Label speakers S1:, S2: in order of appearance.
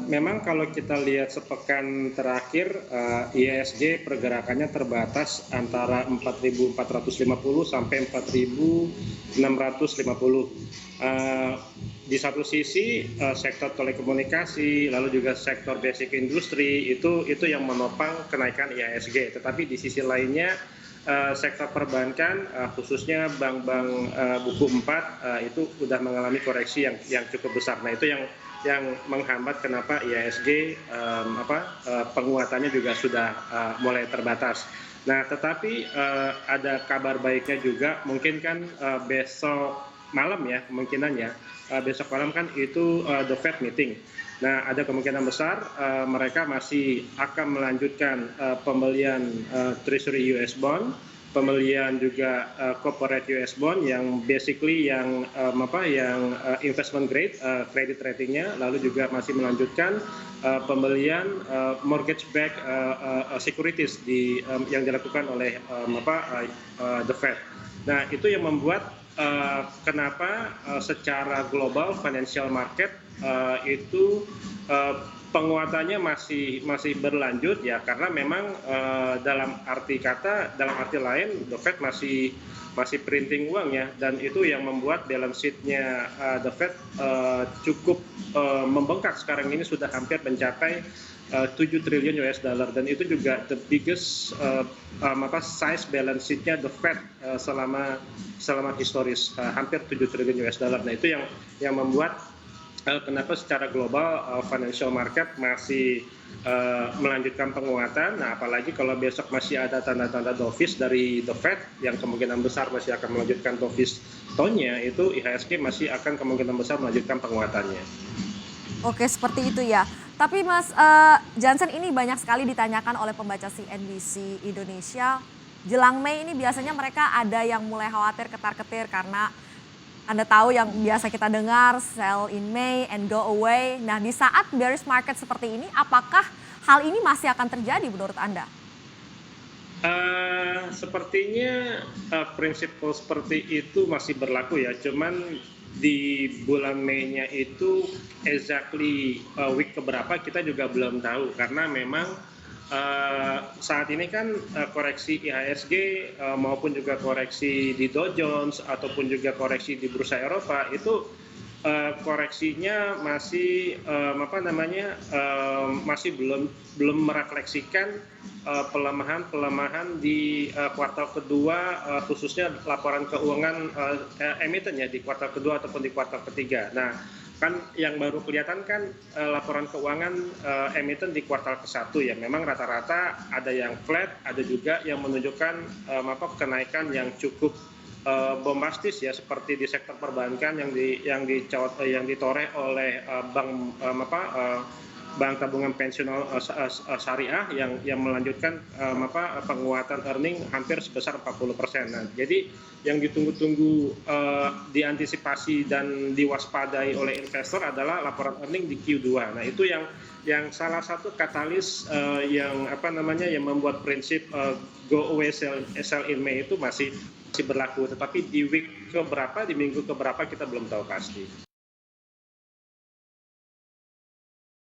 S1: Memang kalau kita lihat sepekan terakhir, IHSG pergerakannya terbatas antara 4.450 sampai 4.650. Di satu sisi, sektor telekomunikasi, lalu juga sektor basic industry itu yang menopang kenaikan IHSG. Tetapi di sisi lainnya, sektor perbankan, khususnya bank-bank buku 4 itu sudah mengalami koreksi yang cukup besar. Nah, itu yang menghambat kenapa IHSG penguatannya juga sudah mulai terbatas. Nah, tetapi ada kabar baiknya juga, mungkin kan besok malam ya, kemungkinan ya, besok malam kan itu the Fed meeting. Nah, ada kemungkinan besar mereka masih akan melanjutkan pembelian Treasury US bond, pembelian juga corporate US bond yang basically yang investment grade credit ratingnya, lalu juga masih melanjutkan pembelian mortgage backed securities yang dilakukan oleh the Fed. Nah, itu yang membuat kenapa secara global financial market itu penguatannya masih berlanjut ya, karena memang dalam arti lain The Fed masih printing uang ya, dan itu yang membuat balance sheet-nya The Fed cukup membengkak. Sekarang ini sudah hampir mencapai 7 triliun US dollar, dan itu juga the biggest size balance sheet-nya The Fed selama historis, hampir 7 triliun US dollar. Nah, itu yang membuat kenapa secara global financial market masih melanjutkan penguatan. Nah, apalagi kalau besok masih ada tanda-tanda dovish dari The Fed yang kemungkinan besar masih akan melanjutkan dovish tone-nya, itu IHSG masih akan kemungkinan besar melanjutkan penguatannya.
S2: Oke, seperti itu ya. Tapi Mas Jansen, ini banyak sekali ditanyakan oleh pembaca CNBC Indonesia. Jelang Mei ini biasanya mereka ada yang mulai khawatir ketar-ketir karena Anda tahu yang biasa kita dengar, sell in May and go away. Nah, di saat bearish market seperti ini, apakah hal ini masih akan terjadi menurut Anda?
S1: Sepertinya prinsip seperti itu masih berlaku ya, cuman di bulan Mei-nya itu exactly week keberapa kita juga belum tahu, karena memang saat ini kan koreksi IHSG maupun juga koreksi di Dow Jones ataupun juga koreksi di bursa Eropa itu koreksinya masih masih belum merefleksikan pelemahan di kuartal kedua, khususnya laporan keuangan emiten ya, di kuartal kedua ataupun di kuartal ketiga. Nah, kan yang baru kelihatan kan laporan keuangan emiten di kuartal ke-1 ya, memang rata-rata ada yang flat, ada juga yang menunjukkan kenaikan yang cukup bombastis ya, seperti di sektor perbankan yang ditoreh oleh Bank Tabungan Pensiunal Syariah yang melanjutkan penguatan earning hampir sebesar 40%. Nah, jadi yang ditunggu-tunggu diantisipasi dan diwaspadai oleh investor adalah laporan earning di Q2. Nah, itu yang salah satu katalis yang membuat prinsip go away sell in May itu masih berlaku. Tetapi di week keberapa, di minggu keberapa kita belum tahu pasti.